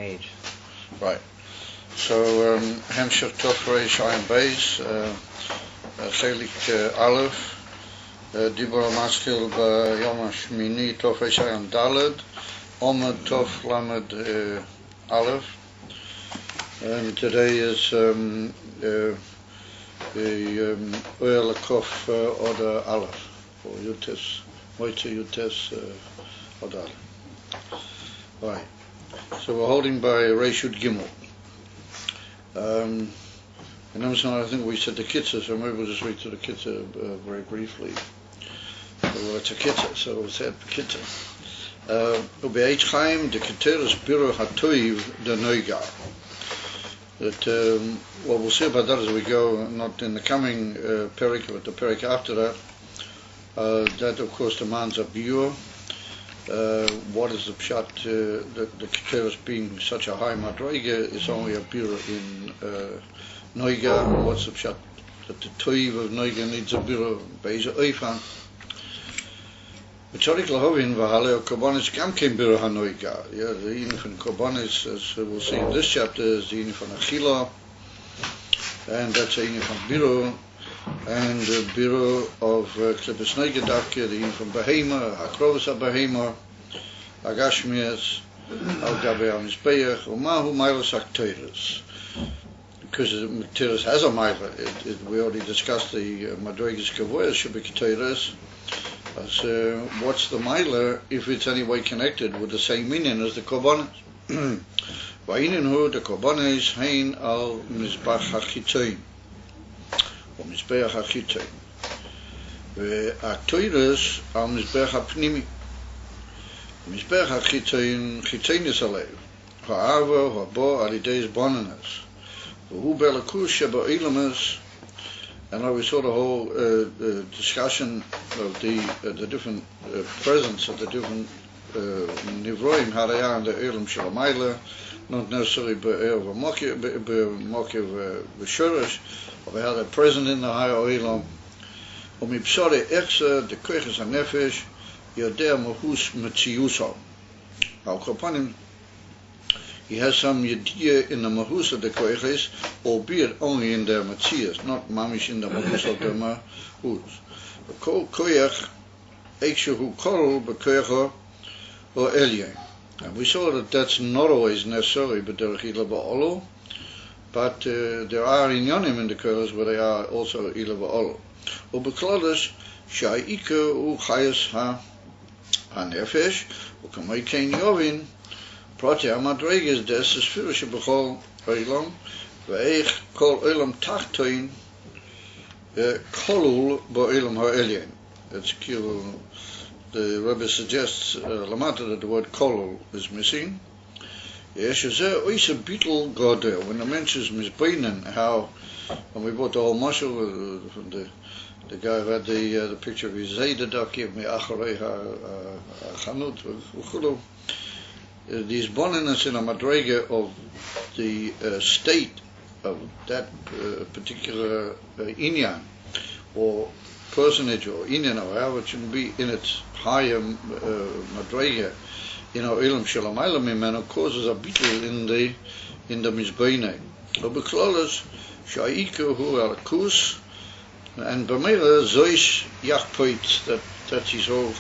age. Right. So, Hemshech Tov Reish Ayin Beis, Chelik Aleph, Dibur Maskil B'Yom HaShmini Tov Reish Ayin Daled, Omer Tov Lamed Aleph, and today is the Oel Kof Order Aleph, or Yutes, Moitze Yutes Order Aleph. Right. So we're holding by Reishut Gimel. And I think we said the Kitzah, so maybe we'll just read to the Kitzah very briefly. Well, it's a Kitzah, so we'll say it Kitzah. Ube'eit Chaim, the Keteris Biro HaToiv, the Noigar. That, what we'll see about that as we go, not in the coming Perik, but the Perik after that, that of course demands a Biur. What is the pshat? The Keteris being such a high madrega is only a birah in Noiga. What's the pshat? That the toiv of Noiga needs a birah beis oifan. V'tzorik lahovin v'halei korbanis gam kein birah hanoiga. Yeah, the yin from korbanis, as we'll see in this chapter, is the yin from achila, and that's a yin from birah. And the Biro of Klippus Negedakke, the yin from Behema, Hakrovus HaBehema, Agashmias, Al Gabe HaMizbeach, Umahu Milas HaKteres. Because the Keteres has a Mila, we already discussed the Madregas Kavoyas should be Keteres. So what's the Mila if it's any way connected with the same meaning as the Korbanos? Va'inenu, the Korbanos, Hein Al Mizbach HaChitzoin. ומזבח החיצי והתוירס על מזבח הפנימי. מזבח החיצי חיצייניס הלב האהבה הבו על ידי זבוננס והוא בלכוס שבאילמס. And we saw the whole discussion of the different presence of the different nivroim, how they are in the Elam Shalamayla, not necessarily be'er v'mokiv v'shorish, but how they're present in the higher Elam. Umipsore echse de koiches hanefesh yodea mahus metziuso. Al kopanim, he has some yediyah in the mahus of the koiches, albeit only in their metzias, not mamish in the mahus of the mahus. Kol koyach eikshehu korul bekoicha or elyon. And we saw that that's not always necessary, but there are inyonim in the koiches where they are also ila ba'olo. Ubeklades sha'ika u chayas ha-nefesh u'kamei kein yovin prati ha-madreges des esfira shebechol oilam ve'eich kol oilam tachtoin kolul ba'oilam ha'elyon. That's kilu. The Rebbe suggests Lamata that the word kolul is missing. Yes, when the mentions misbeinen, how when we bought the whole mashal from the guy who had the picture of his Zaydadak gave me acharei chanut v'chulu. These boniness in a madrega of the state of that particular inyan or personage or inyan or however it should be in its higher madrega, Elam Shalamayla Mimeno causes a bitul in the mizbeine. Obeklolas sha'ika hu al kus and b'meila zoish yachpoit that is all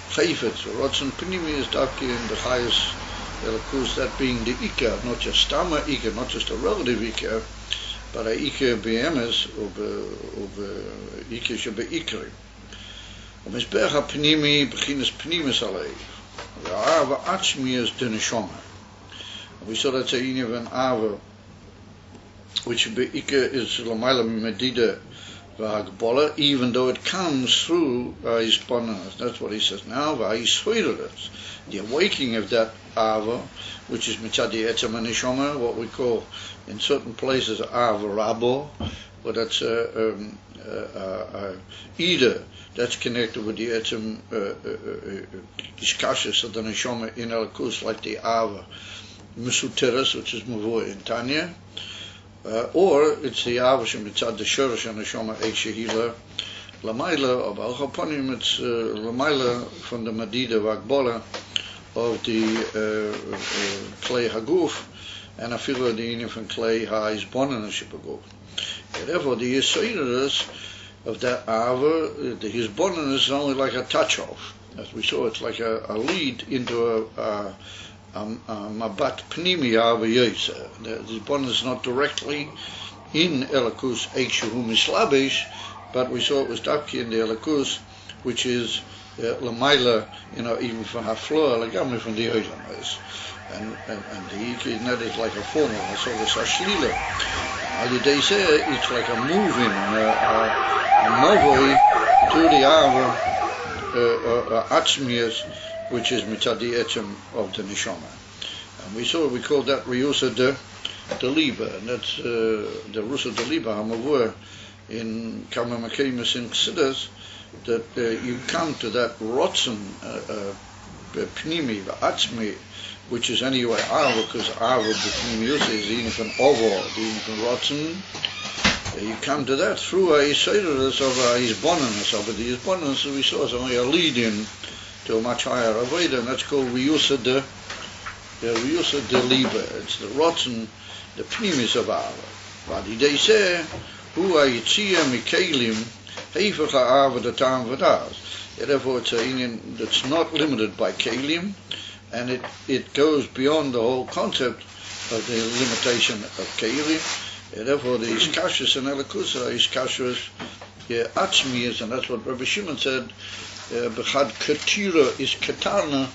chayfet. Rotzen Pnimi is darky in the highest kus, that being the ikar, not just stama ikar, not just a relative ikar, but a ikar b'emes or ikar shebe ikari. Mizbech ha-pnimi b'chinas pnimis alei. Ava Atzmi is the neshama. We saw that's a yin of an Ava, which is Lamayla Medida V'Hagbola, even though it comes through his bonas. That's what he says now. V'Hishoidelis, the awakening of that Ava, which is Mitzadi Etzem and Neshama, what we call in certain places Ava Rabo, but that's either that's connected with the etzem discussions of the neshama in Elkus, like the Ava Mesuteres, which is Mavoi in Tanya, or it's the Ava Shemitzad the Shorish and Neshama Eishehila Lamaila of Al Chaponim. It's Lamaila from the Madida Vakbola of the Klei Haguf, and afilu the inyan from Klei HaHizbonen Shebaguf. Therefore, the Yesodus of that Ava, the Hizbonen is only like a touch-off. As we saw, it's like a lead into a Mabat Pnimi Ava Yesa. The Hizbonen is not directly in Elikus Eikshuhu Mislabish, but we saw it was Dapki in the Elikus, which is Lamaila, even from Hafloa, Lagamri from the Oilamas. And the Iki, that is like a formula, so it's a Shlila. They say it's like a moving, a Movoi to the Ava Atzmias, which is Mitadi Etzem of the Neshama. And we call that Riyusa de Liba, and that's the Rusa de Liba, Hamavur, in Kama Makemis in Chassidus, that you come to that Rotzen, Pnimi, Atzmi, which is anyway Ava, because Ava B'Pnimius is even from Ovo, even from Rotzen. You come to that through a Yesodus of a Hizboninus, of the Hizboninus we saw is only a lead in to a much higher Aveda, and that's called Riyusa de Liba. It's the Rotzen, the Pnimis of Ava. But they say, Hu ha-Yitzia Mikelim, Heifach ha-Ava the Tam Vadas. Therefore it's a union that's not limited by Kelim, and it goes beyond the whole concept of the limitation of Kelim. Therefore the Iskashus and Elikus are Iskashus Atzmias, and that's what Rabbi Shimon said, Bechad Ketira is Ketarna,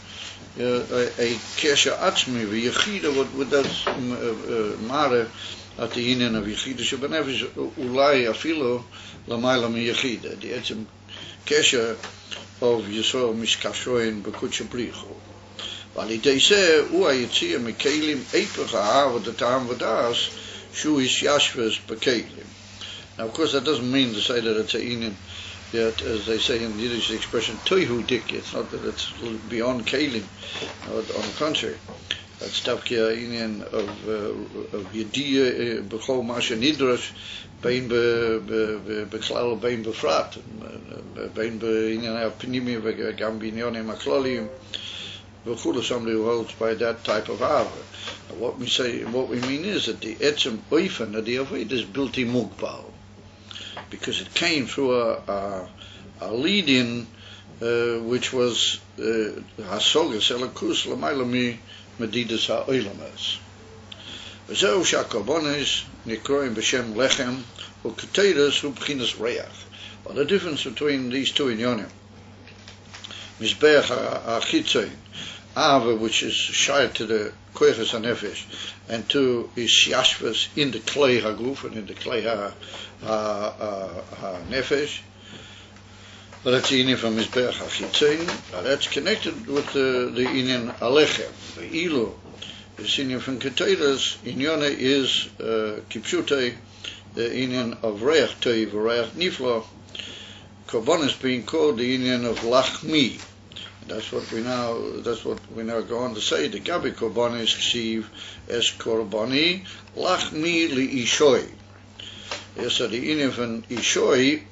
a Kesha Atzmi, Yechida, what that's Mare at the Inen of Yechida Shebenefesh, Ulai Afilo, Lamayla Mi Yechida, the Etzim Kesha of Yisrael Miskashoin Bekutsha Bricho. While they say, Ua Yitzia Mikelim, Eipach Ha'ava the Tam Vadas, Shu is Yashvas Bekelim. Now, of course, that doesn't mean to say that it's a Inen, that, as they say in the Yiddish expression, Toihu Dik. It's not that it's beyond Kelim. On the contrary, that's Tavkia Inen of Yediyah, Bechol Masha Nidrash, Bein Beklal, Bein Befrat, Bein Inen Pnimi, Gam Binyonim Aklolium. Somebody who holds by that type of Ava. What we mean is that the Etzem Oifen of the Avoid is built in Mugbal, because it came through a lead-in which was Hasogas Elikus Lamailami Medidas HaOilamas. V'zeu Shakobonis Nikroim B'Shem Lechem U'Keteres U'Bchinas Reach. Well, the difference between these two inyonim, Mizbeach HaChitzein, Ava, which is shy to the Koyches HaNefesh, and two is Yashvas in the Klei HaGuf and in the Klei HaNefesh. But that's the Inyan from Mizbeach HaChitzein. That's connected with the Inyan Alechem. The Ilu, the Inyan from Keteres, Inyone is Kipshute, the Inyan of Reach Teiv, Reach Niflo. Korbanos being called the Inyan of Lachmi. That's what we now go on to say. The Gabi Korbanis Ksiv es Korbani Lachmi li Ishoi. Yes, so the Inyan from Ishoi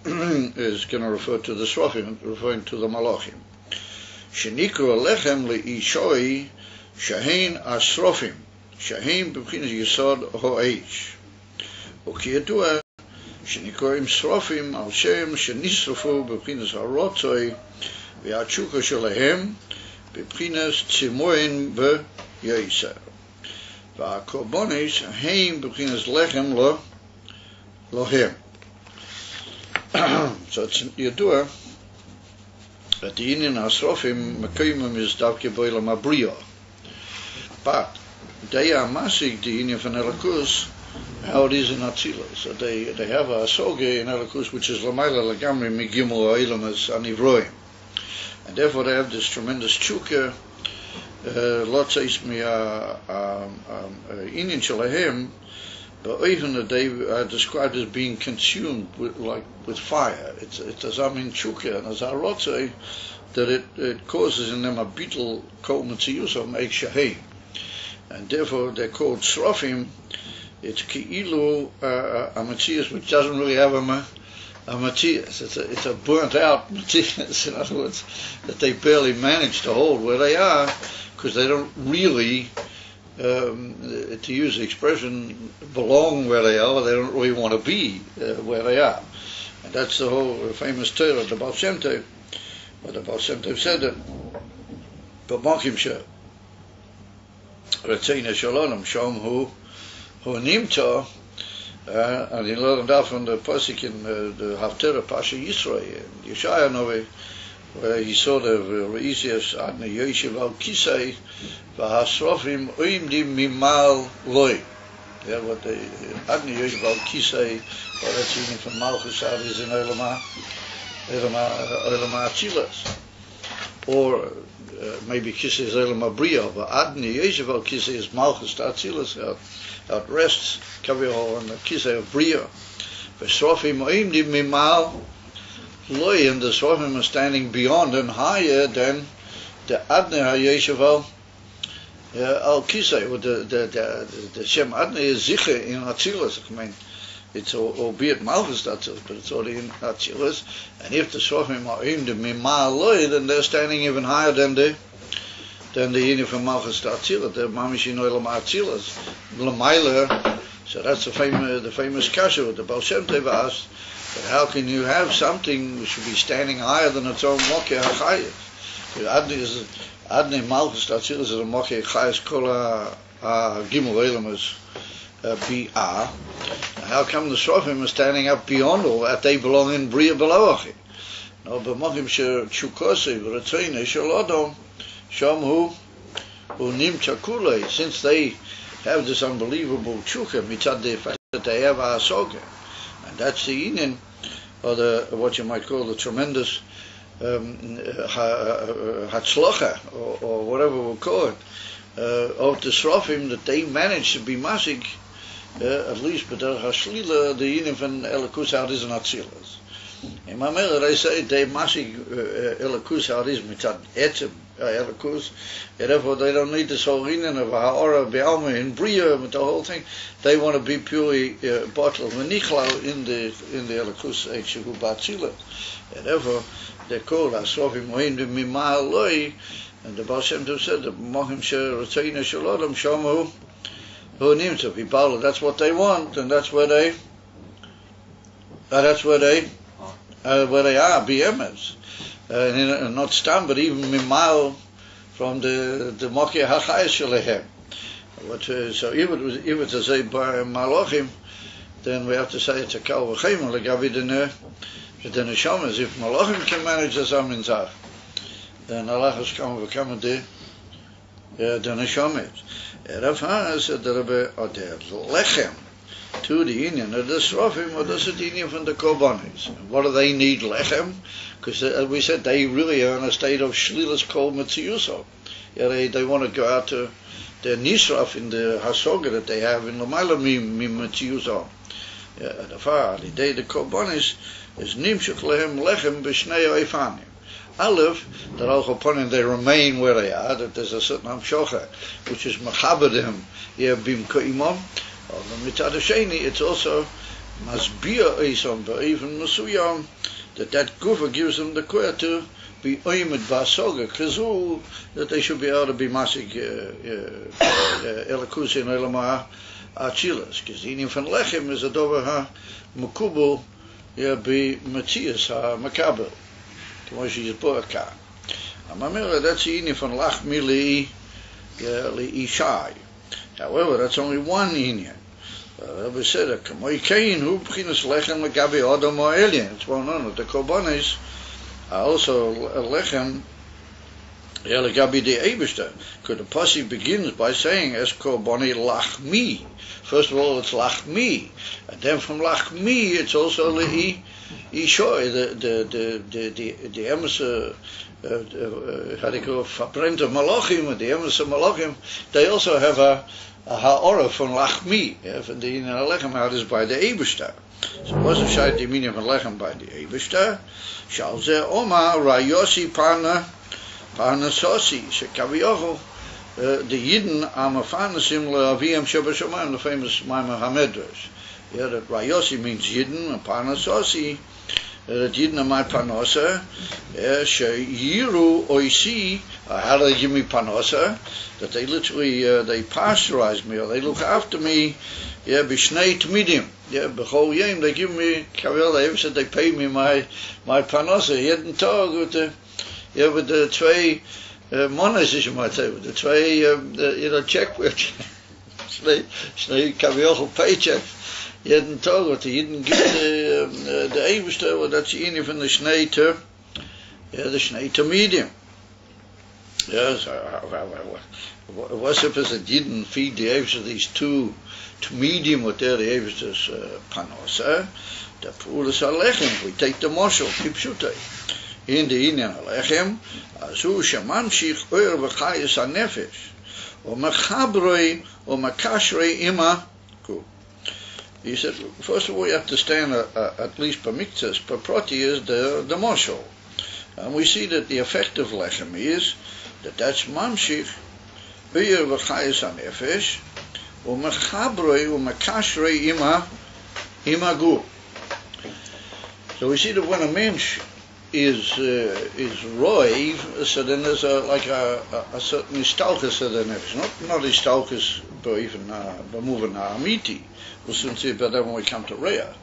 is going to refer to the Srofim, referring to the Malachim. Shenikru Alechem li Ishoi Shahein Asrofim. Shahein b'chinas Yisod Ho'esh. Ukiyadua Shenikorim Srofim al Shem Shenisrofu b'chinas Harotzoi V'achuka Shalahem b'chinas Tzimoin v'Yeiser. V'akorbonis Haim b'chinas Lechem Lohem. So it's Yadua that the Inyan Asrofim Mekayimim is Davke Boilam Abriya. But they are masig the Inyan from Elikus, how it is in Atzila. So they have a soge in Elikus which is Lamaila Lagamri Migimul Ailamas Anivroim. And therefore they have this tremendous chukah, lots of Inyan Shalahem, but even that they are described as being consumed with fire. It's a zamin chukah and a zarotzei that it causes in them a beetle called Mitziyusam Eik Shaheim. And therefore they're called Srofim. It's Ki'ilu a Matthias which doesn't really have a Matthias. It's a burnt out Matthias, in other words, that they barely manage to hold where they are, because they don't really, to use the expression, belong where they are. They don't really want to be where they are. And that's the whole famous Torah of the Baal Shem Tov. But the Baal Shem Tov said that, "B'makim she Retzeina Shalom Shom Hu Nimta," and he learned that from the pasuk in the Haftarah Pasha Yisrael in Yeshaya Novi, where he saw the Reisias Adnei Yoshev al Kisei v'Hasrofim Oimdim Mimal Loi. Yeah, what the Adnei Yoshev al Kisei, or that's even from Malchus is in Olam Atzilas, or maybe Kisei is Olam Abriya, but Adnei Yoshev al Kisei is Malchus Atzilas, out rests Kavihol on the Kisei of Bria. V'Srofim Oimdim Mimal Loi, and the Srofim are standing beyond and higher than the Adnei HaYoshev al Kisei. The Shem Adnei is Ziche in Atzilus. I mean, it's albeit Malchus Atzilus, but it's already in Atzilus. And if the Srofim are in the Mimal Loi, then they're standing even higher than the Yini from Malchus Atzilus. They're Mamish in Olam Atzilus. L'mayla. So that's the famous kasha with the Baal Shem Tov asked. But how can you have something which should be standing higher than its own Mokeh HaChayes? Adnei Malchus Atzilus is a Mokeh HaChayes Kol Gimel Olam is Bi'ah. How come the Srofim are standing up beyond all that? They belong in Bria below Achi. No, but Mokim Shukosei V'Retzeina Shalom Shom Hu Nimta Kulei. Since they have this unbelievable tshuka mitzad the fact that they have a hasoga. And that's the union, or what you might call the tremendous hatzlocha, or whatever we'll call it, of the Srofim, that they manage to be masig, at least b'derech hashlila, the union from Elikus Hariz and Atzilas. In Mamela they say they masig Elikus Hariz mitzad etzem Elikus, therefore they don't need this whole union of ha'ora be'alma in Bria with the whole thing. They want to be purely bottled v'nichlal in the Elikus Shehu B'Atzila. Therefore they're called Asrofim Oimdim Mimal Loi, and the Baal Shem Tov said that Mohim Retzeina Shalom Shomu Hu Nimta V'Bala. That's what they want, and that's where they are, BMS. And not stam, but even mimal from the Mokeh HaChayes Shalehem. So if it's a say by Malachim, then we have to say it's a Kal V'Chem Legavi the Neshamas. If Malachim can manage the Zaminzach, then Allah has come v'kam the Neshamas. Rav said the Rebbe Oder Lechem to the union of the Srofim, or does it union from the Korbanos? What do they need lechem? Because as we said, they really are in a state of shlilas kol metziuso. Yeah, they want to go out to their nisraf in the hasoga that they have in l'mayla mi metziuso. Yeah, the far the day the Korbanos is nimshuk lehem lechem b'shnei oifanim. Aleph, that al choponim they remain where they are, that there's a certain hamshocha which is machabedem bim koimom. Or the mitzad hasheni, it's also masbia eisom ba'even masuyam, that gufa gives them the koyah to be oimed ba'asoga kazu, that they should be able to be masig elikus in olam ha'achilas. Because the union from lechem is a dover ha'mukubel be matzias ha'makabel. K'moshi yizboaka. Amamela, that's the union from lach mili ishai. However, that's only one union. Rabbi said, it's well known that the Korbanos are also lechem legabi the Eibishter. Because the pasuk begins by saying, es korbani lachmi. First of all, it's lachmi. And then from lachmi, it's also le'i ishoy, the emes, how do you call it, verbrennte malachim, the emes of malachim, they also have a ha'ora from lachmi, from the lechem out is by the Eibishter. So it wasn't shayt the meaning of lechem by the Eibishter. Shal ze oma rayosi parna sosi shekaviyochel. The Yidden are mafanasim le'aviyam shebashamayim, the famous Maimon HaMedrash. Yeah, that rayosi means Yidden, and parna sosi that Yidna my panosa, Yiru Oisi, how do they give me panosa? That they literally they pasteurize me, or they look after me, b'shnei tmidim, b'chol yom they give me kavel. They ever said they pay me my panosa jeden tag with the twee monas, as you might say, with the twee check with shnei kavel paychecks. Jeden Tag, wat de Jiden gibt de eeuwigste, dat ze in van de Schnee medium. Yes, what's up as a Jiden feed the eeuwigste these two medium, what they're the eeuwigste's panos, the pool is a lechem, we take the moshel, kipshutei. In the Indian lechem, azu shemamshich oer v'chayis ha-nefesh, o mechabroi, o mekashrei ima, cool. He said, first of all, you have to stand at least per miktzas, per proti is the moshel. And we see that the effect of lechem is that that's mamshich, uyer v'chayis ha-nefesh, u'mechabroi u'mekashrei ima gu. So we see that when a mensch is roiv, so then there's a certain istalkus of the nefesh, not istalkus, but even moving amiti. We'll soon see about that when we come to Reah.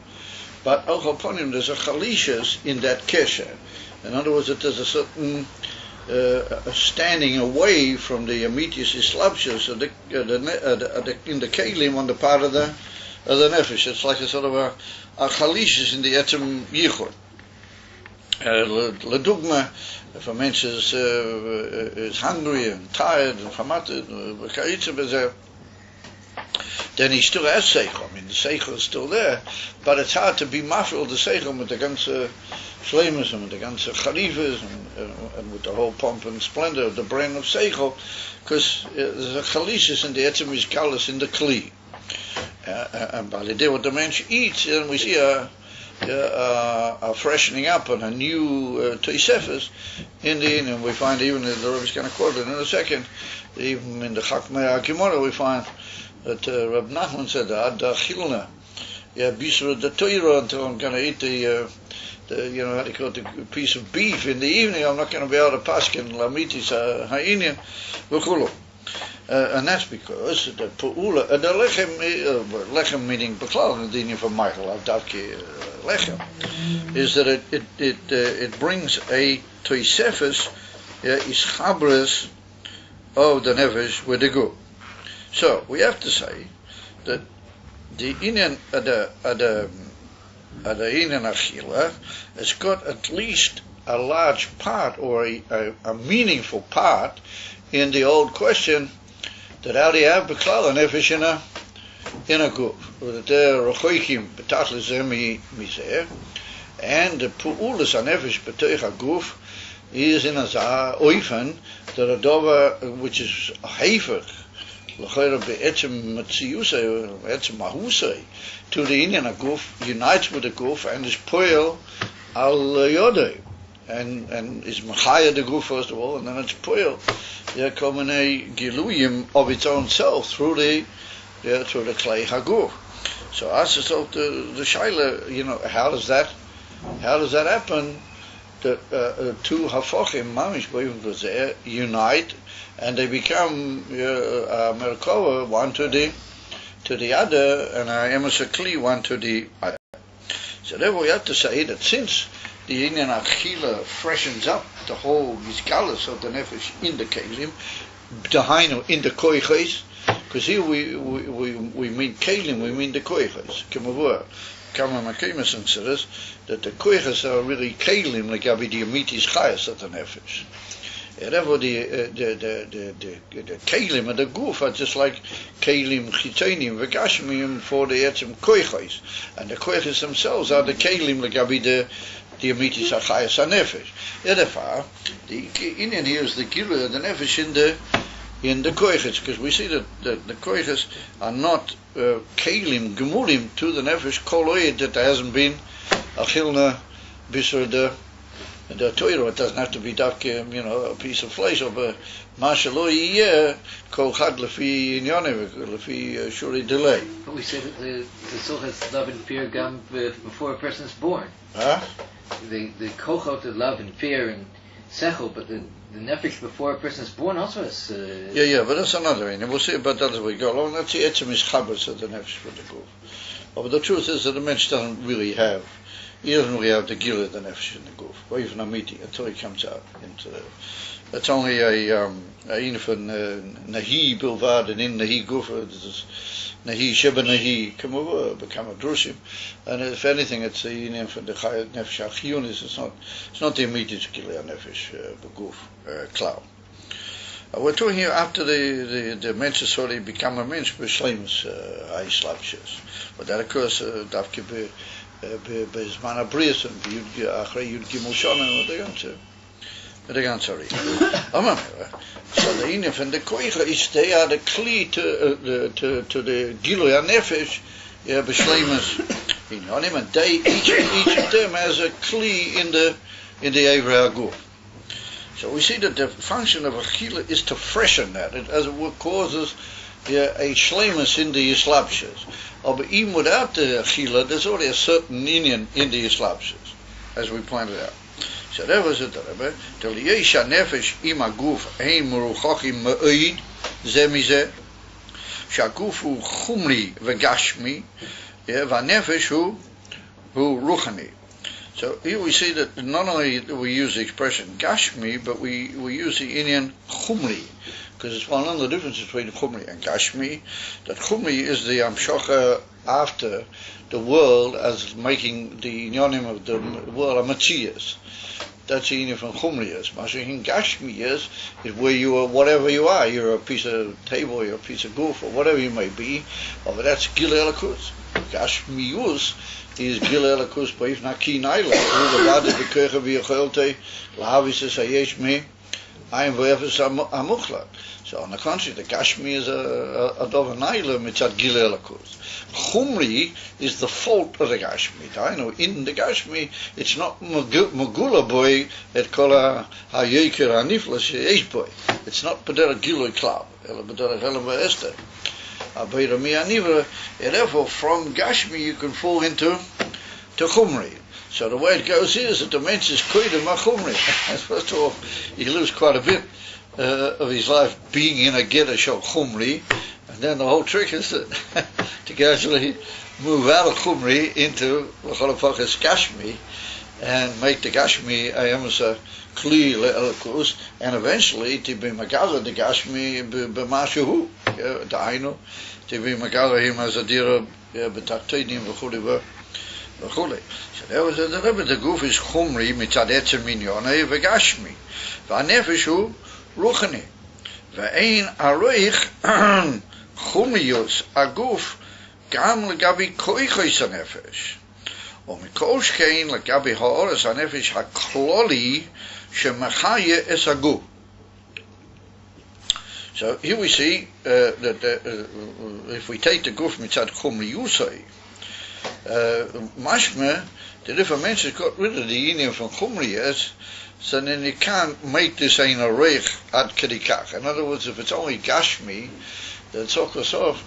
But al upon him, there's a chalishas in that kesher. In other words, that there's a certain standing away from the amitius islabshas in the kelim on the part of the nefesh. It's like a sort of a chalishas in the etzem yichud. Ledugma, if a mensch is hungry and tired and famatted, then he still has seichel. I mean, the seichel is still there, but it's hard to be mafil the seichel with the ganze shleimus and with the ganze charifas and with the whole pomp and splendor of the brain of seichel, because there's a chalishis in the etzem iskalis in the kli. And by the day what the mensch eats, then we see a freshening up and a new Tosefes in the Indian. We find even the Rebbe is going to quote it in a second. Even in the Chakmei HaGemara we find that Reb Nachman said, "Ad chilna, bisra the Torah until I'm going to eat the how do you call it, the piece of beef in the evening. I'm not going to be able to paskin lamitis ha'inyan v'chulu." And that's because the pu'ula, the lechem meaning beklal, the Indian from Michael Avdavki lechem, is that it brings a toisefes ischabres of the nefesh with the gu. So we have to say that the Indian the Indian achila has got at least a large part or a meaningful part in the old question that how do you have beklal nefesh in a guf, that they're rochoikim betatlis miseh, and the pu'ulas nefesh betoich a guf is in a oifen that a dover which is a heifach l'chayra be'etzem matziusay etzem mahusay to the Indian a guf unites with the guf and is poil al yodei and is machaya the guf first of all, and then it's poil komene giluyim of its own self through the clay haguf. So ask yourself the shaila, how does that happen? That two hafochim mamish boyim unite and they become merkova, one to the other, and emasakli one to the other. So therefore we have to say that since the Indian achila freshens up the whole yizgalus of the nefesh in the kelim, dahainu in the koiches, because here we mean kelim, we mean the koiches. Kemavur, kama makemas and says that the koiches are really kelim, like the amitis chayas of the nefesh. And therefore the kelim and the guf are just like kelim chitonim v'gashmim for the etzem koiches, and the koiches themselves are the kelim, like the amitis achayas hanefesh. Therefore, the Indian here is the gilu, the nefesh in the koiches, because we see that the koiches are not kelim gemulim to the nefesh koloid, that there hasn't been a chilna bisur the Torah. It doesn't have to be a piece of flesh of a mashalo yeh kol chad lefi inyonev lefi shuri delay. But we say that the soul has love and fear gam before a person is born. Huh? the kochot of love and fear and sechel, but the nefesh before a person is born also is. But that's another thing. And we'll see about that as we go along. That's the etzem ischaber of the nefesh for the guf. But the truth is that the mensch doesn't really have. He doesn't really have the gila the nefesh in the guf, or even a meeting until he comes out into. It's only a von nahi bilvad and in nahi guf. Nahi sheba nahi come over become a drushim, and if anything, it's the union for the nefesh achiyunis. It's not the immediate gila nefesh beguf cloud. We're talking here after the mensch has already become a mensch b'shleimus ha'islavshus, but that occurs dafke b'zman habrius and achrei Yud Gimel Shana with the ganze Rita. So the union from the koicha is they are the kli to the gilui hanefesh b'shleimus inyanim, and they each of them has a kli in the Eivra Aguf. So we see that the function of achila is to freshen that. It, as it were, causes a shleimus in the islapshas. But even without the achila, there's already a certain union in the islapshas, as we pointed out. So that was it. Till yesha nefesh im aguf ein meruchachim me'oid ze mize shaguf hu chumri v'gashmi v'nefesh hu ruchani. So here we see that not only do we use the expression Gashmi, but we use the Indian Chumri, because it's one of the differences between Chumri and Gashmi, that Chumri is the Amshocha after the world as making the Inyanim of the world a Machias. That's the Indian from Chumri is. Mashiach Gashmi is where you are, whatever you are. You're a piece of table, you're a piece of goof, or whatever you may be. But that's Gil Elikus. Gashmius is Gil Elikus Beif Naki Naila. Who the Lade Bekeche V'Yochelte Lahavis Esayesh Me Ayin V'Efes Amuchla. So on the contrary, the Gashmi is a Dova Naila Mitzad Gil Elikus. Chumri is the fault of the Gashmi. I know in the Gashmi it's not Magula boy et kola hayeker haniflas yesh boy. It's not Pedera Giloi Klab, Ela Pedera Helava Esther. And therefore from Gashmi you can fall into Chumri. So the way it goes here is that the mensch is Koidem Chumri. First of all, he lives quite a bit of his life being in a Geda Shel Chumri, and then the whole trick is to gradually move out of Chumri into L'cholapachas Gashmi and make the Gashmi a Kli Le'elakus, and eventually to be Magala the Gashmi b'mashahu, Dainu, to be Magala him as a dira b'tarteinim v'chuli v'chuli. So there was the goof is Chumri mitzad etzem minyonei v'gashmi v'anefesh hu ruchani v'ein aroich Chumrius aguf gam legabi koichos hanefesh ומכל שכן לגבי האורס הנפש הכלולי שמחיה es הגוף. So here we see that if we take the guf mitzad chumri yusai, mashma, that if a man has got rid of the union from chumri is, so then you can't make this ein a reich ad kedikach. In other words, if it's only gashmi, then it's off.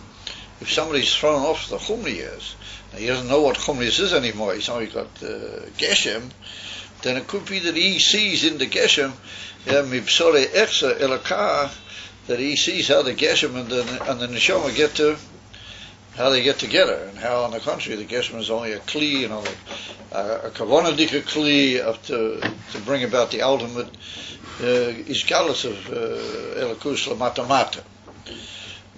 If somebody's thrown off the chumriyas, and he doesn't know what chumriyas is anymore, he's only got geshem, then it could be that he sees in the geshem, mibsore echsa elakah, that he sees how the geshem and the neshama get to, how they get together, and how on the contrary the geshem is only a kli, a kavanadika kli to bring about the ultimate isgalus of elakus lamatamata.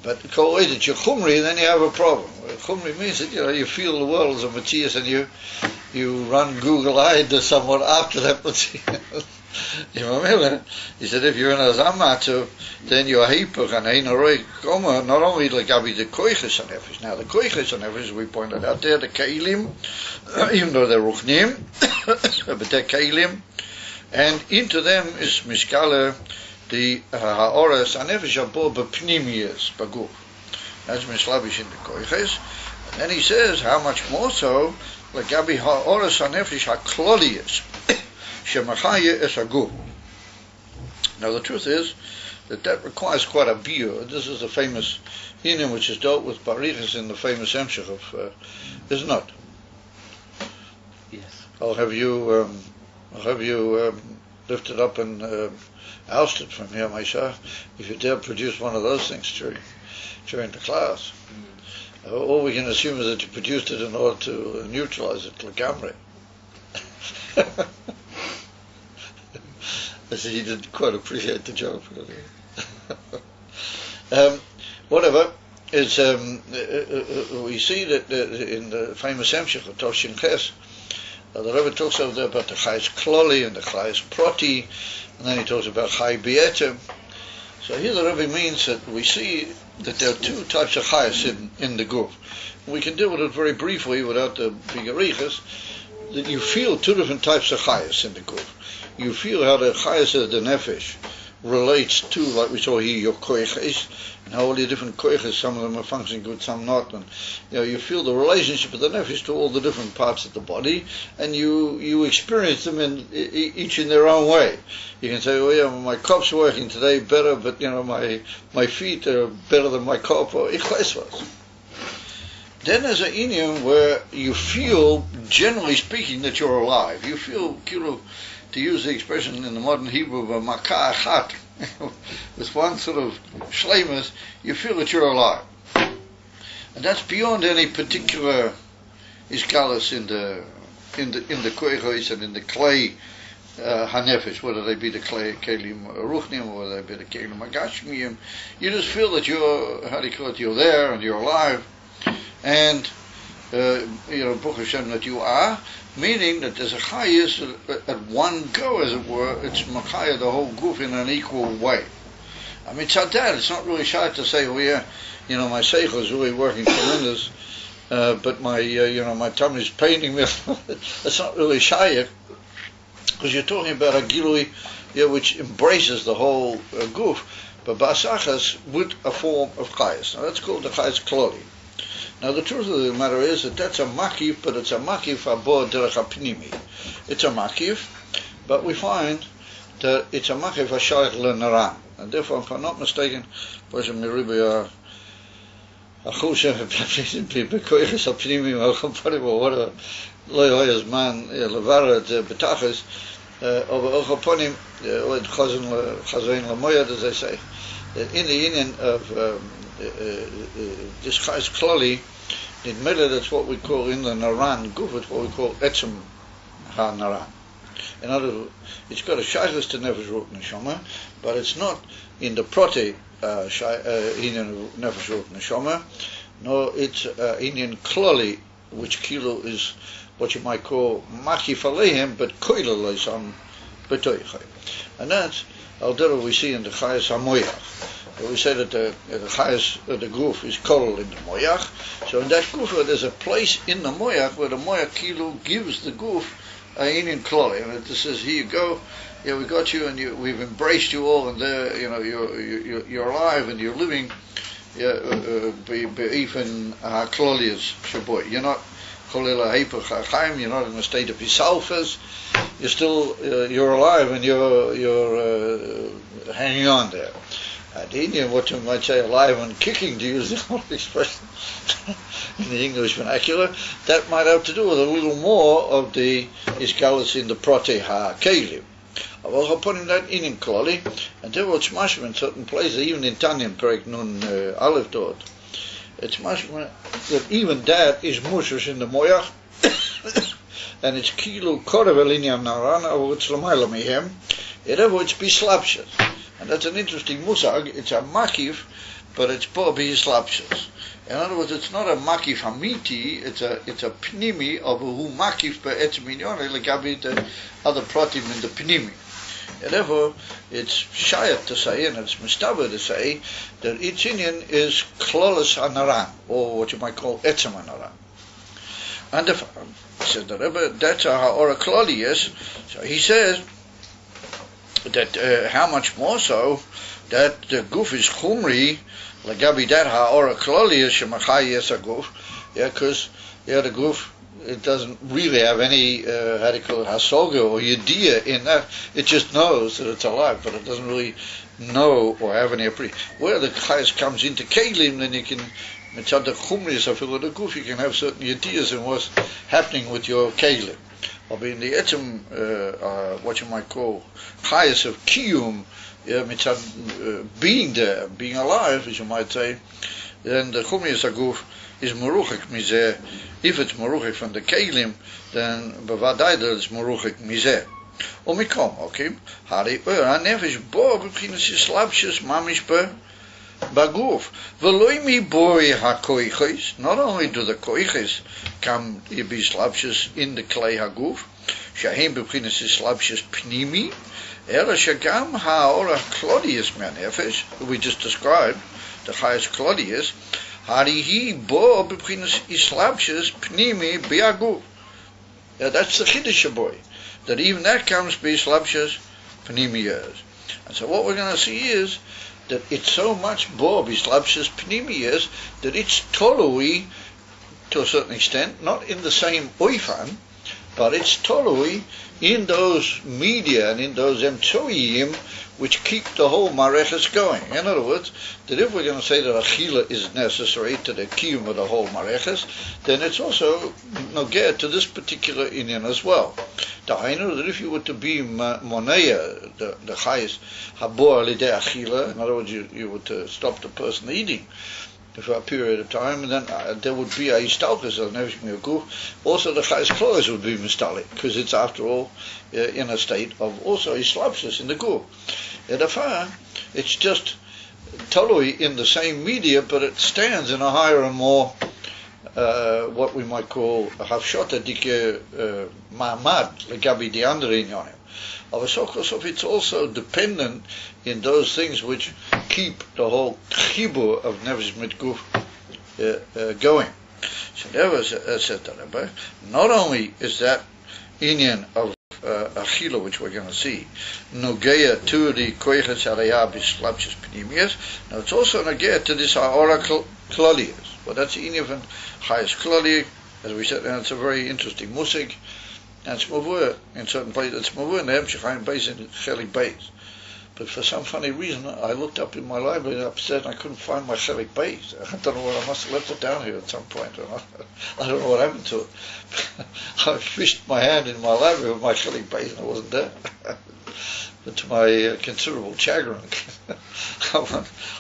But call it that you're chumri, then you have a problem. Chumri means that you feel the world as a Matthias, and you run Google-eyed somewhat after that Matthias. You remember? He said if you're in a zamatu, then you're hipach and ein aroi koma. Not only legabi the koiches hanefesh. Now the koiches hanefesh, we pointed out there, the keilim, even though they're ruchnim, but they're keilim, and into them is miskala the ha'oras hanefesh abo b'pnimiyas baguf. That's mislavish in the koiches. And then he says how much more so legabi ha'oras hanefesh ha'kloliyas. Shemachaya es aguf. Now the truth is that requires quite a view. This is a famous hymn which is dealt with Barichas in the famous Emshech of, isn't it? Yes. I'll have you lifted up and ousted from here myself if you dare produce one of those things during the class. All we can assume is that you produced it in order to neutralize it, Lagamre. I said he didn't quite appreciate the joke. Whatever, it's, we see that in the famous Hemshech of Toshin Ches, the Rebbe talks over there about the Chayes Kloli and the Chayes Proti, and then he talks about Chay Bietem. So here the Rebbe means that we see that there are two types of Chayes in the group. We can deal with it very briefly without the big arichas, that you feel two different types of Chayes in the group. You feel how the Chayes of the Nefesh relates to, like we saw here, your koiches, and how all the different koiches, some of them are functioning good, some not, and you feel the relationship of the nefesh to all the different parts of the body, and you experience them each in their own way. You can say, oh yeah, my cop's working today better, but my feet are better than my cop, or ichleisvas. Then there's an inyan where you feel, generally speaking, that you're alive. You feel, to use the expression in the modern Hebrew of a makah achat, with one sort of shleimus, you feel that you're alive. And that's beyond any particular isgalus in the koichos and in the clay hanefesh, whether they be the clay kelim ruchnim or whether they be the kelim agashmiyim. You just feel that you're there and you're alive, and Baruch Hashem, that you are, meaning that there's a chayis at one go, as it were. It's machaya the whole group in an equal way. I mean, tzadad, it's not really shy to say, oh yeah, my seichel is really working tremendous, but my tummy is paining me. It's not really shy, because you're talking about a gilui, which embraces the whole group, but ba'asachas with a form of chayis. Now that's called the chayis kloli. Now the truth of the matter is that that's a makif, but it's a makif abo derech hapnimi. It's a makif, but we find that it's a makif hashayach lenaran, and therefore, if I'm not mistaken, whatever loy hoyas man levaret betachas over ochaponim or chazayin lamoyad, as they say, that in the union of this chayes kloli, in Mele, that's what we call in the Naran Guf, it's what we call Etzem HaNaran. In other words, it's got a shaykhus to Nefesh Ruach Neshama, but it's not in the Prote Inyan Nefesh Ruach Neshama, nor it's Inyan Kloli, which kilo is what you might call Makif Aleihim, but Koila Leisam Betoichai. And that's Aldera we see in the Chayes HaMoyach. We say that the chayes of the guf is kolol in the moyach. So in that guf, there's a place in the moyach where the moyach kilo gives the guf a inyan kloli, and it says, here you go, we got you, and we've embraced you all, and there, you're alive and you're living. Even klolius shaboy. You're not cholila heipach hachaim. You're not in a state of isalfas. You're still you're alive and you're hanging on there. The Indian, what you might say, alive and kicking, to use the old expression in the English vernacular, that might have to do with a little more of the isgalus in the prote ha-kelim. I've also put in that in kloli, and there was mashma in certain places, even in Tanyam, Perek Nun Aleph Dot. It's mashma that even that is mushish in the moyach, and it's kilu korevel inyam narana, or it's lamayla mihem, in other words, bislapshas. And that's an interesting musag. It's a makif, but it's po bislapshas. In other words, it's not a makif hamiti, it's a pnimi of who makif be'etz minyon legabi the other pratim in the pnimi. And therefore, it's shayat to say, and it's mistaber to say, that each Inyan is klolos hanaran, or what you might call etzem hanaran. And said the Rebbe, that's how ha'ora kloli is. So he says that how much more so that the guf is chumri, legabi that ha'ora kloli is shemachai yes a guf, because the guf, it doesn't really have any how do you call it, hasoga or yediyah in that. It just knows that it's alive, but it doesn't really know or have any where the chayes comes into kelim, then you can mitzad the chumris of the guf, you can have certain yediyahs in what's happening with your kelim. Or in the etzem, what you might call chayas of kiyum, being there, being alive, as you might say, then the chumias aguf is meruchik mizeh. If it's meruchik from the kelim, then bevadai that it's meruchik mizeh. Omikom, okay? Hari nefesh bo b'chinas yislabshus mamish baguf. V'loi mi boi ha-koiches. Not only do the koiches come to be slabshus in the clay haguf, shahim b'chinas yislabshus pnimi, ela shagam ha-ora klodius me'nefesh, we just described, the highest klodius, hari hi bo b'chinas yislabshus pnimi biaguf. That's the chiddush boy. That even that comes to be slabshas pnimiyas. And so what we're going to see is that it's so much bo slabshas pnimiyas that it's tolui to a certain extent, not in the same oifan, but it's tolui in those media and in those emtsoyim which keep the whole mareches going. In other words, that if we're going to say that achila is necessary to the kiyum of the whole mareches, then it's also nogeh to this particular inyan as well. I know that if you were to be moneya, the highest habor lidei achila, in other words, you were to stop the person eating for a period of time, and then there would be a istalkus of nefesh miyaguf. Also, the chayes kloros would be mistalik, because it's after all in a state of also islapsus in the guf. It's just totally in the same media, but it stands in a higher and more what we might call a hafshota dike ma'amad legabi the under inyanim. Of it's also dependent in those things which keep the whole chibur of nefesh mitguf going. So there was said that not only is that inyan of achila, which we're going to see, nogeya to the koiches arayah bislapshus pnimius. Now it's also nogeya to this haora klolius. Well, that's the inyan from highest kloli, as we said, and it's a very interesting musik. And it's mavur in certain places. It's mavur in the Hemshechayim base in Chelik Beis. But for some funny reason, I looked up in my library upstairs and I couldn't find my Chelik Beis. I don't know what, I must have left it down here at some point. I don't know what happened to it. I fished my hand in my library with my Chelik Beis and it wasn't there. But to my considerable chagrin,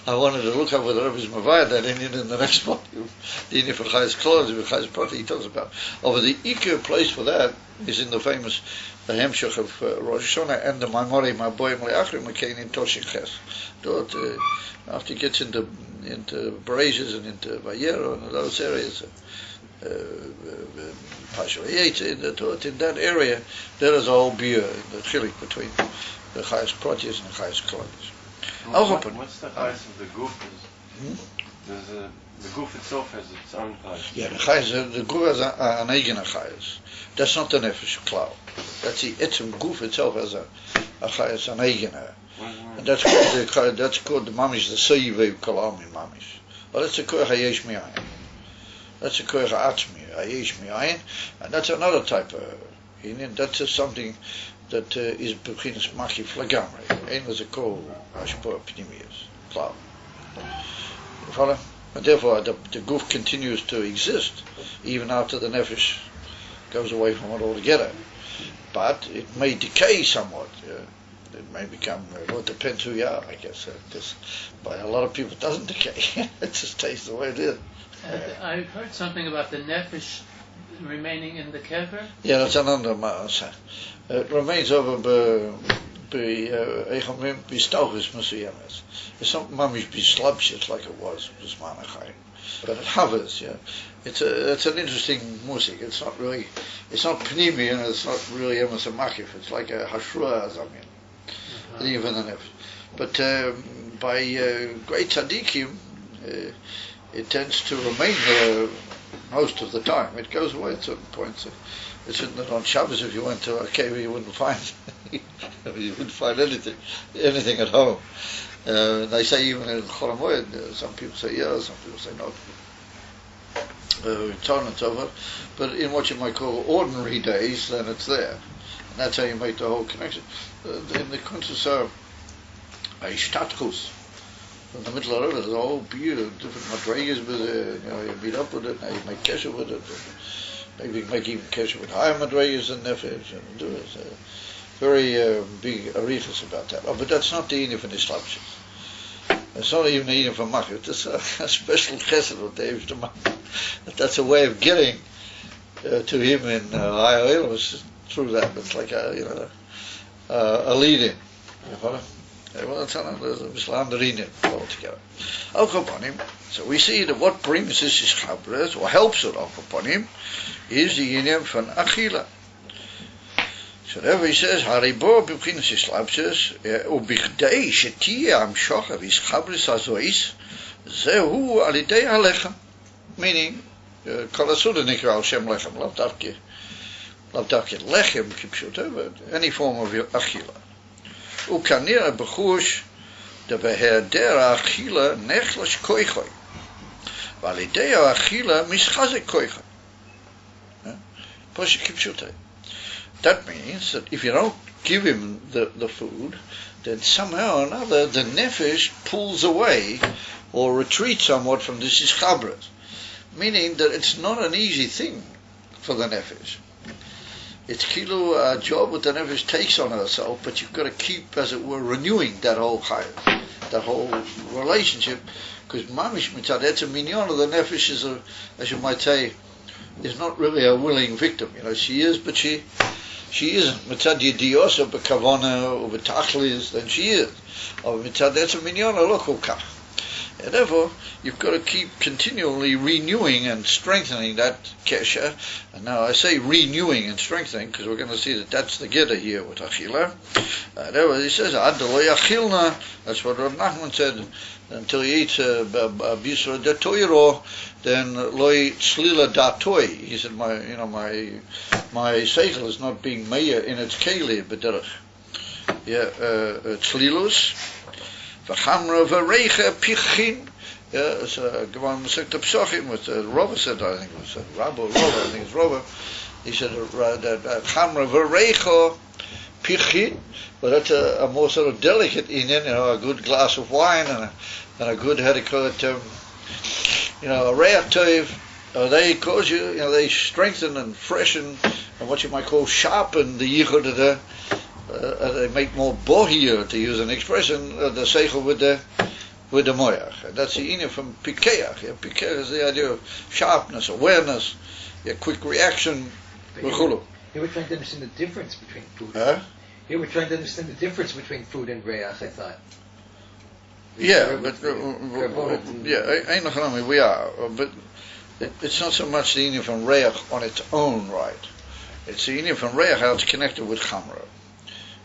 I wanted to look up whether it was Mavaya that Indian in the next volume. The Indian for Chayes Kloros, the Chayes Prati he talks about. Over the Ikar place for that is in the famous the Hemshech of Rosh Hashanah and the Maimori Maboyim Le'achrim McCain in Toshin Ches. After he gets into Bereishis and into Vayero and those areas, in that area, there is a whole beer in the chilik between the highest proteus and the highest klolis. What's the highest of the goof? The goof itself has its own price. Yeah, the goof has an eigen chayes. That's not the nefesh klal. That's the etzem goof itself has a chayes, an eigen. And that's called the mamish, the seyivev kalami mamish. Well, that's a koyach hayesh mi'ayin. That's a koyach atzmi, hayesh mi'ayin, and that's another type of inyan. That's just something that is bechinas maki flagamri. Ein was a kol hashpor pnimius klal. You follow? And therefore, the goof continues to exist even after the nefesh goes away from it altogether. But it may decay somewhat. It may become, well, it depends who you are, I guess. By a lot of people, it doesn't decay. It just stays the way it is. I've heard something about the nefesh remaining in the kever. Yeah, that's another matter. It remains over it's not mamish bislabshit like it was bismanachai, but it hovers. Yeah, it's an interesting musik. It's not pnimi and it's not really emes makif. It's like a hashrua azamin, even an if. But by great tzaddikim, it tends to remain there most of the time. It goes away at certain points. It's that on Shabbos, if you went to a cave, you wouldn't find anything at home. They say even in Chol HaMoed, some people say yes, some people say no. So on and so forth. But in what you might call ordinary days, then it's there. And that's how you make the whole connection. In the Kunzus a Stadtkus, in the middle of the river, there's a whole beard of different madrigas with it. You meet up with it, now you make kesher with it. maybe make even kesher with higher madregas and nefesh, and do it. Very big arichas about that. Oh, but that's not the inyan for Nislapshis. It's not even the inyan for Machir. It's a special chesed what they used to make. That's a way of getting to him in higher ilms through that. It's like a a lead-in. You follow? Well, it's not Islam the inyan altogether. Al-Kapanim. So we see that what brings this Chabres, or helps it Al-Kapanim, is the inyan from Achila. So therefore he says, Haribo b'chinas islapses, ubichdei shetia amshocha v'ischabris azois, zehu alidei halechem. Meaning, kol asuda nikra al shem lechem, lav davke lechem kipshuta, but any form of achila. Ukanira b'chush, de beherder achila nechlas koichoi, v'alidei achila mischazik koichoi. Poshe kipshuta. That means that if you don't give him the food, then somehow or another the nefesh pulls away or retreats somewhat from this ischabras. Meaning that it's not an easy thing for the nefesh. It's kilo a job that the nefesh takes on herself, but you've got to keep, as it were, renewing that whole chayv, that whole relationship, because mamish mitzad etzem minyan of the nefesh is, as you might say, is not really a willing victim. She is, but she isn't. Mitzad yediosa b'kavana or b'tachlis, then she is. Or mitzad etzem minyan lo kol kach. And therefore, you've got to keep continually renewing and strengthening that kesher. And now I say renewing and strengthening because we're going to see that that's the geta here with achila. Therefore, he says, Ad lo yachilna. That's what Rav Nachman said. Until he eats bisra de toiro, then loy tzlila datoi. He said, my seichel is not being meir in its keli b'derech. Tzlilus. V'chamra v'reicha pichin. It's Gemara Masechta Pesachim with Rava said, I think it was Rabba, I think it's Rava. He said that chamra v'reicha pichin, but that's a more sort of delicate inyan, a good glass of wine and a good, how do you call it, a re'ah toiv. They cause you, they strengthen and freshen and what you might call sharpen the yichud of the. They make more bohier, to use an expression, the seichel with the moyach. And that's the inyan from pikeach. Pikeach is the idea of sharpness, awareness, quick reaction. Here we're trying to understand the difference between food. Here we're trying to understand the difference between food and reach, I thought. Yeah, but we are. But it's not so much the inyan from reach on its own right. It's the inyan from reach how it's connected with chamra.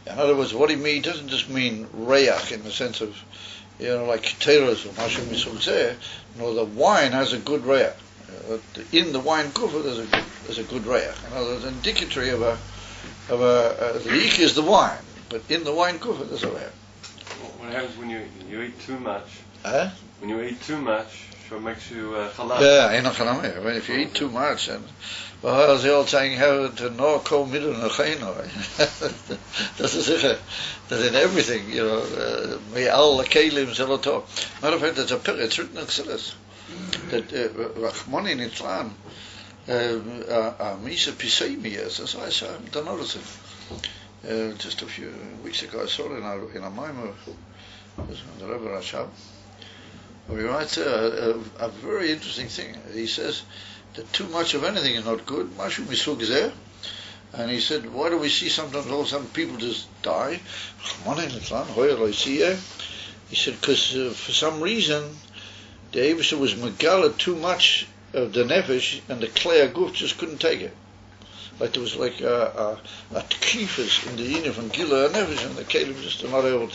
In other words, what he means doesn't just mean reach in the sense of, like keteiros or mashum misug zeh. No, the wine has a good reach. In the wine kufa, there's a good reach. In other words, an indicatory of a the ich is the wine, but in the wine kufa there's a reach. What happens when you eat too much? When you eat too much, so it makes you halal. Yeah, if you eat too much, and as the old saying, how to know kol middle necheno. That's sicher that in everything, may all the kelim zeloto. Matter of fact, there's a picture. It's written in Chassidus that Rachmani Nitzlan Misa Piseimias. As I saw, I don't notice it. Just a few weeks ago, I saw it in a Maimah. The Rebbe Rashab. He writes a very interesting thing. He says that too much of anything is not good. Mashu misug zeh. And he said, why do we see sometimes all of a sudden people just die? He said, because for some reason the Eibusha was megala too much of the nefesh, and the klei guf just couldn't take it. Like there was like a tkifas in the inyan from gila nefesh, and the kelim just not able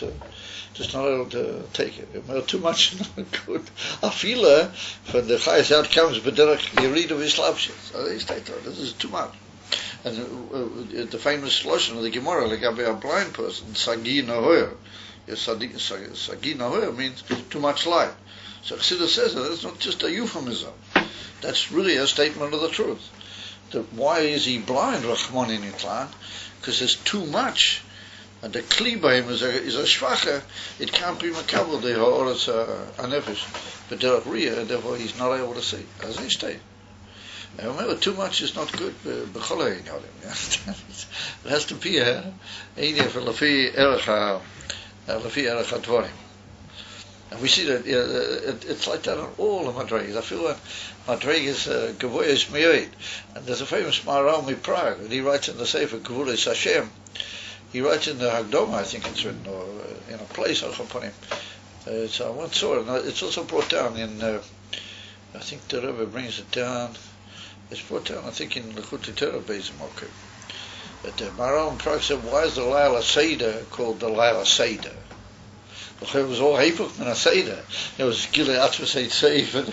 to take it. Too much not good. Afila from the highest outcomes, but you read of Islapshis. So they state this is too much. And the famous lotion of the Gemara, like a blind person, Sagi Nahoyer. Sagi Nahoyer means too much light. So Chassidus says that it's not just a euphemism. That's really a statement of the truth. Why is he blind, Rachmani Nitzlan? Because there's too much. And the kli by him is a shvacha. It can't be makabel there, or it's a nefesh. But derech riyah, and therefore he's not able to see, as they state. And remember, too much is not good. It has to be a Lefi Erech HaDvarim. And we see that it's like that on all the Madrigas. I feel that Madrigas Gavoyas Meyoid. And there's a famous Maharal Prague that he writes in the Sefer Gevulas Hashem. He writes in the Hagdoma, I think it's written, or in a place upon him. So I once saw it. And it's also brought down in, I think the Rebbe brings it down. It's brought down, I think, in L'chutei Torah Beis Mokim. But Maharal Prague said, why is the Laila Seder called the Laila Seder? It was all Hepuk and a Seder. It was Gilei Atzvaseit Seif, and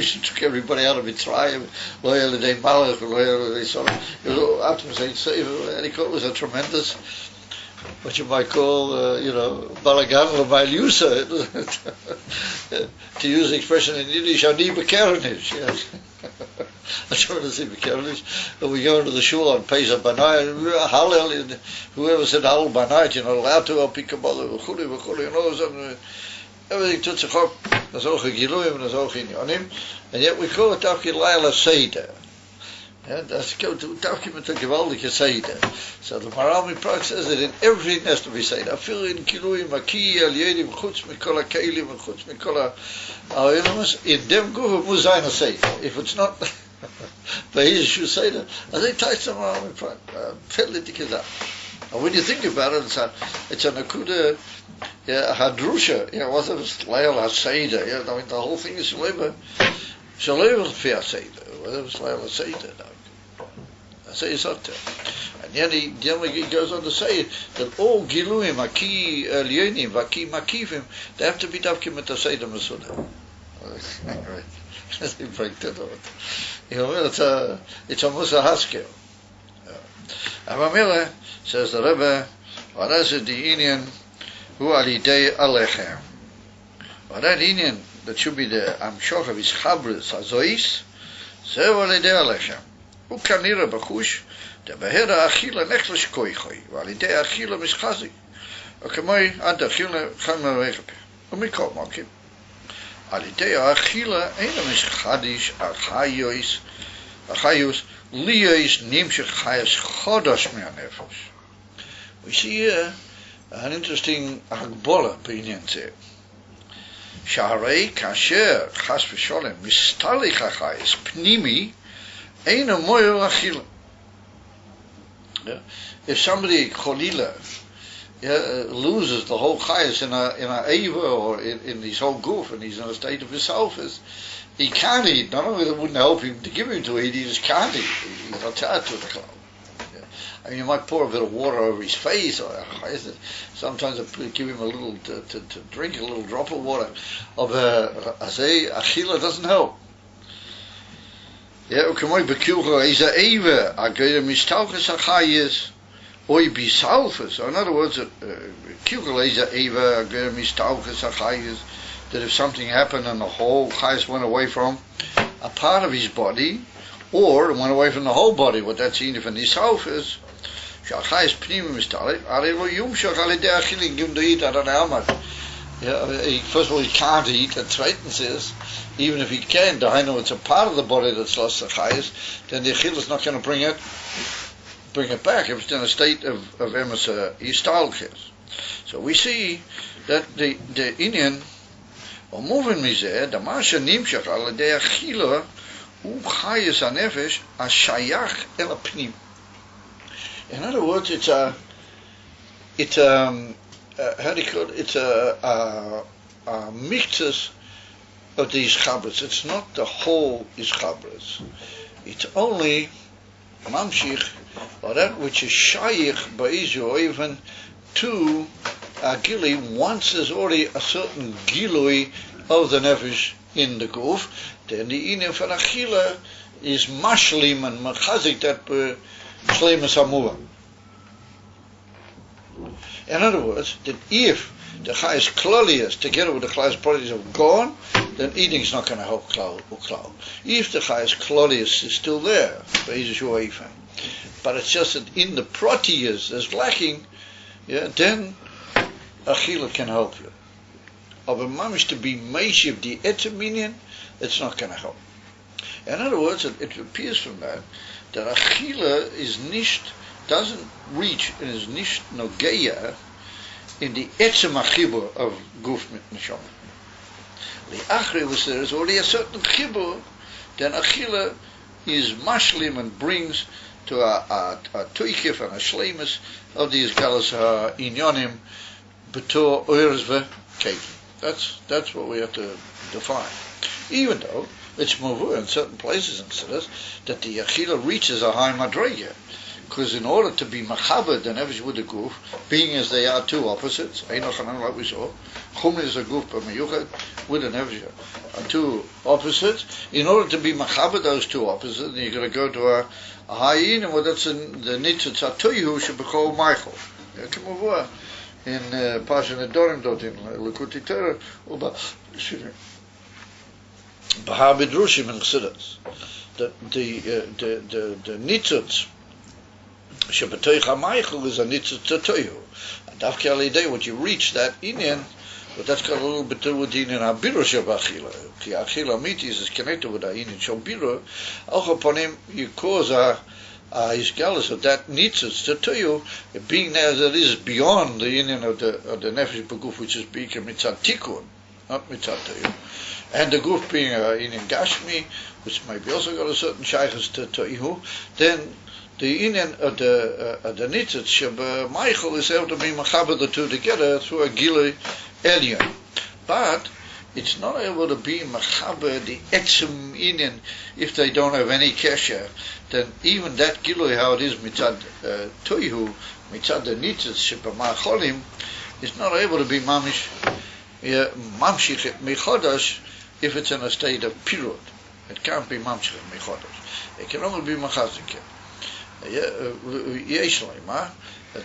he took everybody out of Mitzrayim, Loyal L'dei Malach, Loyal L'dei Sodom. It was all Atzvaseit Seif, and he called it was a tremendous, what you might call, Balagan L'Maylusa, to use the expression in Yiddish, Ani Bekernish, yes. I trying to say Bekernish. When we go into the shul on Pesach Banai, Hallel, whoever said Hallel Banai, you're not allowed to, Pikabala, V'chuli, and all of a sudden, everything tuts a chok, there's auch a Giluyim, and there's auch a Inyonim, and yet we call it Tavki Laila Seder. Yeah, that's go to document the gewaldige Seder. So the Maharal Prague says that in everything has to be Seder. I feel in Giluyim, Aki, Al Yedim, Chutz Mikola Keilim, Chutz Mikola Al-Ilamas, in dem Gufa muss sein a Seder. If it's not, but he should say that. I think that's the Maharal Prague. And when you think about it, it's a Nakuda Hadrusha. What is Lail HaSeder? I mean, the whole thing is Shaleva Fia Seder. Whatever it's Lail HaSeder. I say it's not there. And yet he goes on to say that all Giluyim, Aki Elyonim, Aki Makivim, they have to be Davkim at the Seder Masuda. Right. They break that out. It's a Musa Haskel. Avamila says the Rebbe, what is it the Indian who alidei alechem? What that Indian that should be the Amshoch of his Chabris Azois, Zev alidei alechem. Who kanira bachush, the Behera Achila nechlish koichoi, alidei Achila mischazi. Okay, ad Achila chamerechke. Umikol mokim. Alidei Achila ena mischadish achayos liyos nimshech chayas chodosh me'anefesh. We see here an interesting Hagbola opinion there. Shaharei kasher chas v'sholem mistalich achayis pnimi eina moyer achila. If somebody cholila loses the whole chayas in a eva or in his whole goof and he's in a state of his he can't eat. Not only that wouldn't help him to give him to eat, he just can't eat. He's not tired to the cloud. I mean, you might pour a bit of water over his face, or sometimes give him a little to drink a little drop of water. I say achila doesn't help. Yeah, ukemoy bekilcha is a eva agayim mistalchas achayis oy bisalfas. So in other words, kilcha is a eva agayim mistalchas achayis. That if something happened and the whole chayis went away from a part of his body, or it went away from the whole body, what that's in from his salfas. First of all, he can't eat, and zweitens is, even if he can, I know it's a part of the body that's lost the chayis, then the achil is not going to bring it back if it's in a state of emes histalchis. So we see that the Indian, or moving mizeh, the masha nimshach al yedei achila u chayis hanefesh ashayach el apnim. In other words, it's a mixtus of these chabras. It's not the whole is chabras. It's only mamshich, or that which is shayich ba'izu, even to a gili once there's already a certain gilui of the nefesh in the goof. Then the inim van achila is mashlim and machazik that shleimus hamua. In other words, that if the chayes klolius together with the chayes properties have gone, then eating is not going to help klal. If the chayes klolius is still there, but it's just that in the proteus there's lacking, then achila can help you. Of a mamish to be meishiv the etzeminian, it's not going to help. In other words, it appears from that Achila doesn't reach and is nicht nogeya in the etzem achibur of guf mit neshama. The achri was there is already a certain chibur, then Achila is mashlim and brings to a tuikif and a shleimus of these galas inyonim betor oirzve kekim. That's what we have to define. Even though it's mavur in certain places and says that the Achila reaches a high madrega, because in order to be machabed and nefesh with the guf, being as they are two opposites, like we saw, chumni is a guf but meyuched with an nefesh are two opposites. In order to be machabed those two opposites, you're going to go to a high in, well, that's in the nitzitz hatoyu should be called Michael. In Pasha Nedorim dot in Lekuti Torah, Bahar Bidrushim and Chassidus, the nitzitz Shabbatoi HaMeichel is a nitzitz tatoyu. And Dafke Alidei, what you reach that inyan, but that's got a little bit to do with inyan Abiro Shabachila. Ki Achila Mitis is connected with inyan Shabiro. Auch upon him, you cause his galus of that nitzitz tatoyu, being there as it is beyond the inyan of the Nefesh Beguf, which is being a mitzat tikun, not mitzat tayu. And the guf being inyan Gashmi, which maybe also got a certain shaykhs tatoyu, then the inyan of the nitzitz sheba Michael is able to be machaber the two together through a gilui elyon, but it's not able to be machaber the etzem inyan if they don't have any kesher. Then even that gilui, how it is mitzad toihu, mitzad the nitzitz sheba macholim, is not able to be mamshich mechodash if it's in a state of pirud. It can't be mamshich mechodash. It can only be machazik. That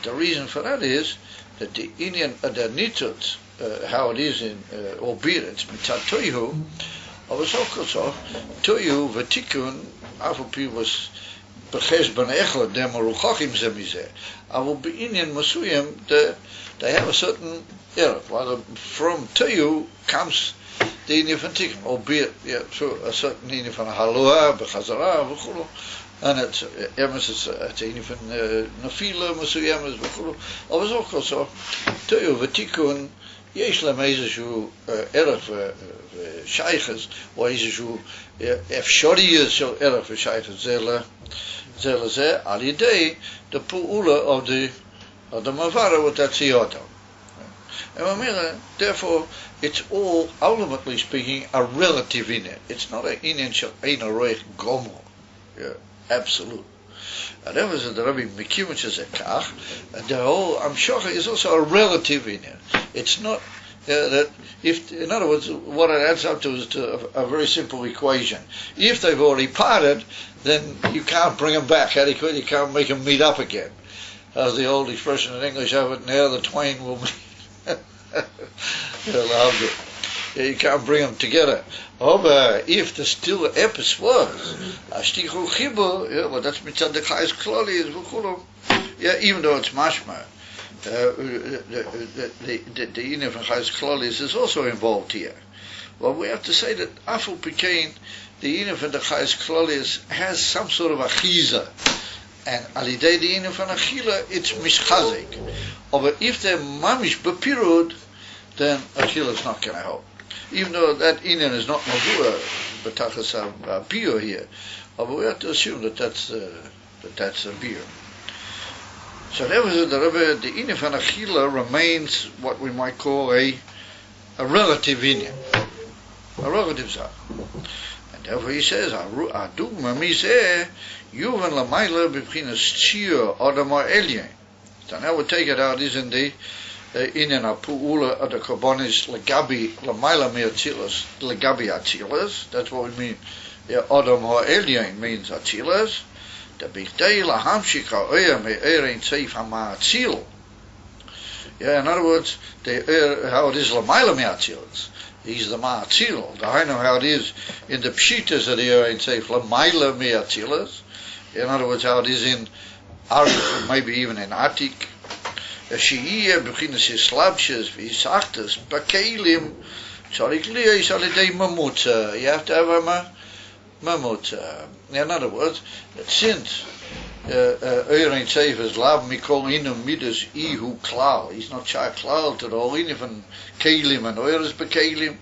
the reason for that is that the inyan the nitzitz, how it is in albeit it's mitzad toihu, also toihu v'tikun afopi was beches ben echad dem aruchachim zemizeh. Avol beinyan masuyim they have a certain error. While from toihu comes the inyan from tikun, albeit through a certain inyan from halua bechazara v'chulu. And it's even nafila masuyamas v'chulu. Aber so also toyu v'tikun yesh lem eizeshu erech v'shayches or eizeshu efshoriyas shel erech v'shayches zeh lezeh al yidei the pu'ula of the mavara with that siyotam. And therefore it's all ultimately speaking a relative inyan. It's not an inyan shel ein aroich gomo. Absolute. And that was the Rabbi Mikimich is a kach, and the whole Amshocha is also a relative inyan. It's not that if, in other words, what it adds up to is a very simple equation. If they've already parted, then you can't bring them back. You can't make them meet up again. As the old expression in English have it, now the twain will meet. You can't bring them together. But if the still epis was ashtichu chibur, well, that's mitzad the chayes klali is even though it's mashma, the inyan from chayes klali is also involved here. Well, we have to say that aful pikein, the inyan from the chayes klali has some sort of achiza, and alidei the inyan from achila it's mishchazik. But if they're mamish bepirud, then achila is not going to help. Even though that inyan is not mavua, b'tachas biur here, but we have to assume that that's a biur. So that was the inyan from achila remains what we might call a relative inyan, a relative zah. And therefore he says, adugma mizeh yuvan lamayla b'bchinas tzir adamar elyon. So now we'll take it out, isn't the inyan apu'ula of the korbanis legabi lamayla me'atzilas legabi atzilas. That's what we mean. Adam ha'elyon means atzilas. The bichdei lahamshik ha'oya me'erein seif ha'ma'atzil. In other words, how it is lamayla me'atzilas. He's the ma'atzil. I know how it is in the pshitas of the erein seif lamayla me'atzilas. In other words, how it is in Arif, maybe even in Atik. You have to have In other words, since Eurein Seifers lab mikol inum midas ihu klal. He's not shy klal to the whole even kelim and Eures bekelim.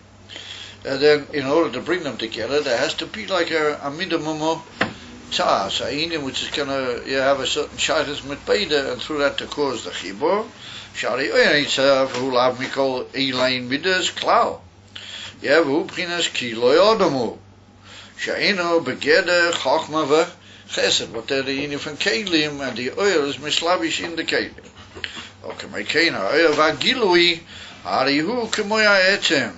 Then in order to bring them together, there has to be like a minimum of tzas, which is gonna have a certain shaitas mit beide, and through that to cause the chibur. Shari Eurein Seif who lab mikol eilein midas klal. Who b'chinas ki lo yodamu. She'eno begede chachma ve chesed, what they're the union from kelim, and the oil is mislavish in the kelim. Okay, my kena oil vagilui harihu kemoya etzem.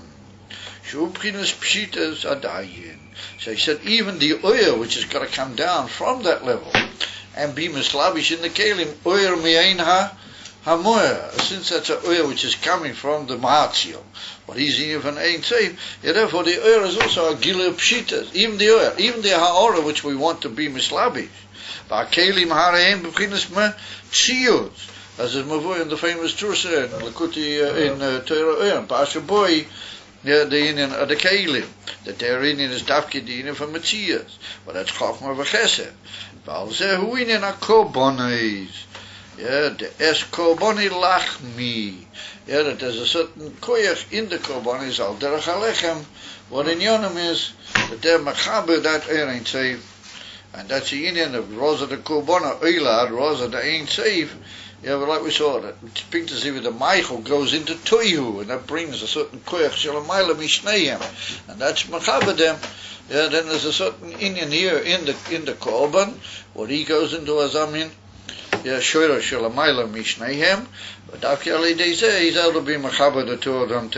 Shu b'chinas pshitas adayin. So he said even the oil which is going to come down from that level and be mislavish in the kelim, oil me'ein hamoya, since that's an oil which is coming from the ma'atzil. But he's even ain't safe. Therefore, the oil is also a gilu pshitas. Even the oil, even the ha'ora which we want to be mislabish. Va'kelim hareim b'chinas me tziyuz, as is mavur in the famous Tursa in Lakuti in Torah Oil, Pasha Boy, the Indian of the kelim. That their Indian is dafki the Indian from Matthias. But that's chachma v'chesed. V'alzeh hu Indian akobonis. The es koboni lachmi. That there's a certain koyach in the kobonis al derech alechem. What in Yonim is that they're machaber that ain't safe, and that's the Indian of Rosa the Kobona Oilad, Rosa the ain't safe. But like we saw, that speak to see with the Michael goes into Toihu, and that brings a certain koyach shalamayla mishneim, and that's machaber them. Then there's a certain Indian here in the korban, what he goes into azamin. Shoira shalamayla mishneim, but after they say he's able to be machaber the two of them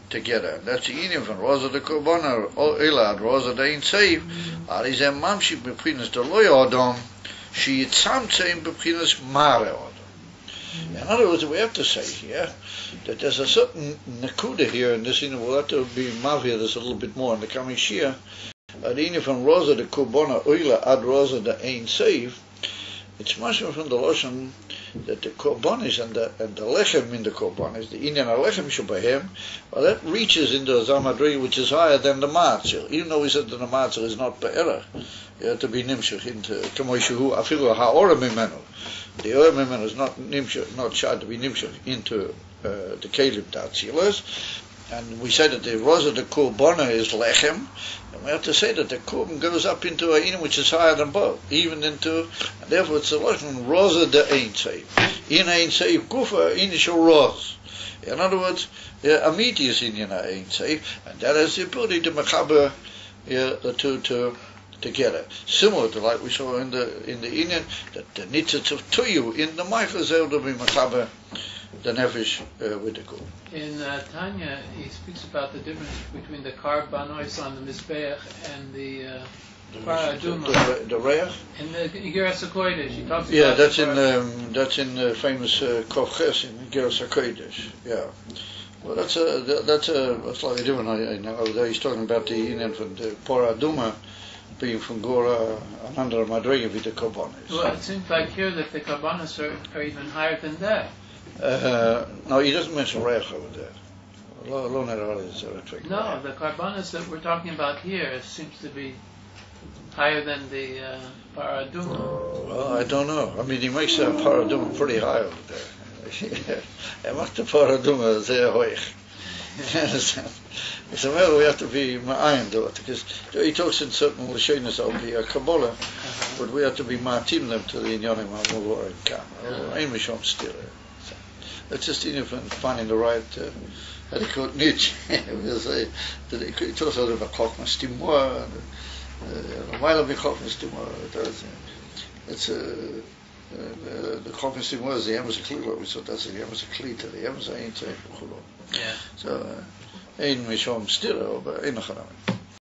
together. That's the union from Rosa the Kobana or Elad, Rosa the ain't safe. Arizem mamshik b'chinas the loy adam, she yitzamtzem b'chinas mare adam. In other words, we have to say here that there's a certain nakuda here in this union. We'll have to be mavia this a little bit more in the coming shia. The union from Rosa the Kobana Oila ad Rosa the ain't safe. It's much more from the Lashon that the korbanis and the lechem in the korbanis, the inyan lechem shabahem, well, that reaches into a zamadri which is higher than the matzil. Even though we said that the matzil is not be'erach, you have to be nimshach into kamoishu afilu ha'ora mimenu. The ora mimenu is not nimshach, not shad to be nimshach into the kelim tatzilas. And we said that the rosa the korbana is lechem, and we have to say that the korban goes up into a inyan which is higher than both, even into, and therefore it's a lechem rosa the ain't safe. In ain't safe kufa initial ros. In other words, amiti is inyan ain't safe, and that has the ability to mechaber the two together. Similar to like we saw in the inyan that the nitzitz of tuyu in the Michael is able to be mechaber the nefesh with the good. In Tanya, he speaks about the difference between the karbanos on the mizbeach and the paraduma. The reach. In the Geras HaKodesh, he talks about. Yeah, that's in the famous Kovches in Geras HaKodesh. Yeah. Well, that's slightly different. I know he's talking about the Indian from the paraduma being from Gora and under Madrega with the karbanos. Well, it seems like here that the karbanos are even higher than that. No, he doesn't mention Reich over there. No, the karbanos that we're talking about here seems to be higher than the paraduma. Well, I don't know. I mean, he makes the paraduma pretty high over there. He makes the paraduma sehr hoich. It's a matter we have to be ma'ayin to it, because he talks in certain lashonos of the Kabbalah, but we have to be ma'atim them to the inyanim ha'muvor and kam. Ein mishom stira. It's just finding the right adequate niche. We'll say that it talks about chokhmah stimua, while of the chokhmah stimua. It's the chokhmah stimua is the emes klila. We thought that's the emes klita. The emes ain't safe. Yeah. So ein mishom stira, but ein nachanam.